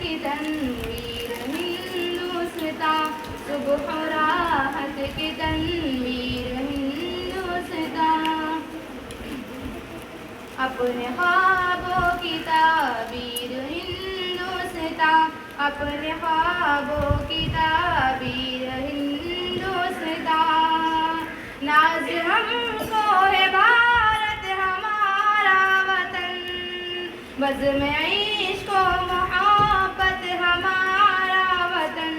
کی تنویر ہندوستاں، صبح راحت کی تنویر ہندوستاں، اپنے خوابوں کی تعبیر ہندوستاں، اپنے خوابوں کی تعبیر ہندوستاں، ناز ہم کو ہے بھارت ہمارا وطن، بزم عشق و محبت ہمارا وطن،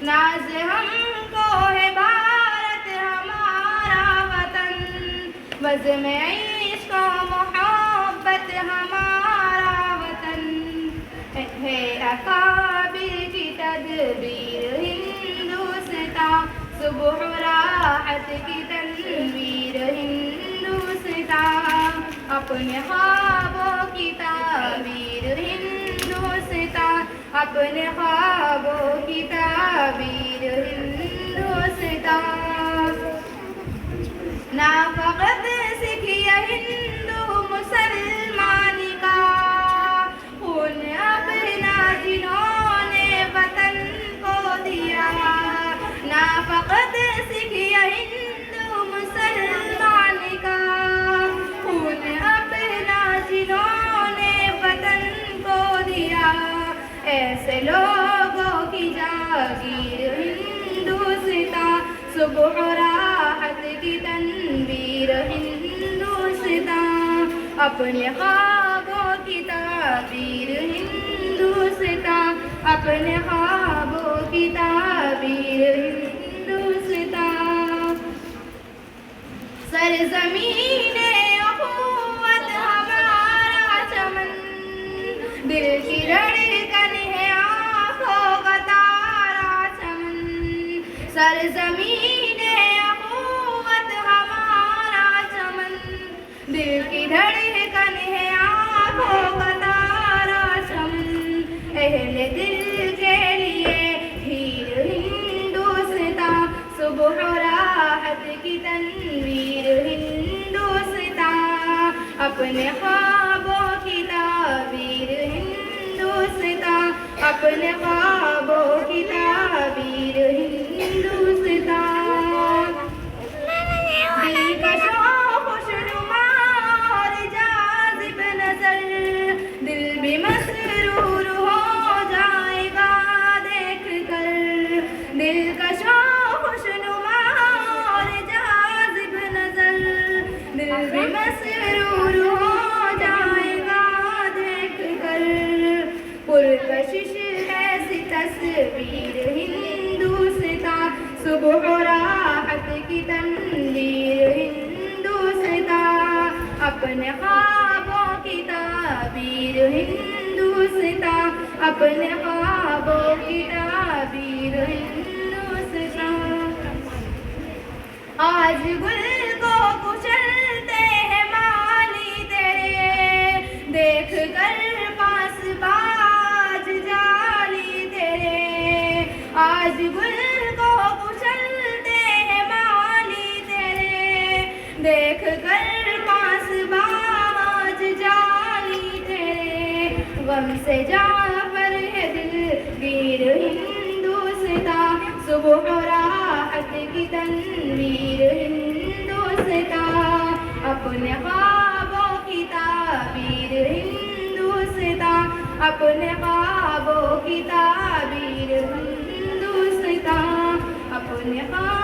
ناز ہم کو ہے بھارت ہمارا وطن، بزم عشق و محبت ہمارا وطن، ہے اکابر کی تدبیر ہندوستاں، صبح راحت کی تنویر ہندوستاں، اپنے خوابوں کی تعبیر ہندوستاں، اپنے خوابوں کی تعبیر ہندوستاں، نہ فقط سکھ یا ہندو مسلمان کا خون اپنا جنہوں نے وطن کو دیا، نہ فقط سکھ یا ہندو مسلمان کا خون اپنا جنہوں نے وطن کو دیا، ایسے لوگوں کی جاگیر ہندوستاں، صبح راحت کی تنویر ہندوستاں، اپنے خوابوں کی تعبیر ہندوستاں، اپنے خوابوں کی تعبیر ہندوستاں، سرزمین اخوت ہمارا چمن، دل کی دھڑکن ہے آنکھوں کا تارا چمن، سرزمین اخوت ہمارا چمن، دل کی دھڑکن ہے آنکھوں کا تارا چمن، اہل دل کے لیے ہیر ہندوستاں، صبح راحت کی تنویر ہندوستاں، اپنے خوابوں کی تعبیر ہندوستاں، اپنے خوابوں کی تعبیر ہندوستاں، دلکشوں خوشنما اور جاذب نظر، دل بھی مسرور ہو جائے گا دیکھ کر، دلکشوں خوشنما اور جاذب نظر، دل بھی مسرور ہو جائے گا دیکھ کر، پرکشش ایسی تصویر ہندوستاں، صبح راحت کی تنویر ہندوستاں، اپنے خوابوں کی تعبیر ہندوستاں، اپنے خوابوں کی تعبیر ہندوستاں، آج گل کو کچلتے ہیں مالی تیرے، دیکھ کر پاس باز جالی تیرے، آج گل کو کچلتے ہیں مالی تیرے، دیکھ کر پاس باز جالی تیرے، غم سے جعفر ہے دل گیر ہندوستاں، صبح راحت کی تنویر ہندوستاں، اپنے خوابوں کی تعبیر ہندوستاں، اپنے خوابوں کی تعبیر ہندوستاں، اپنے خوابوں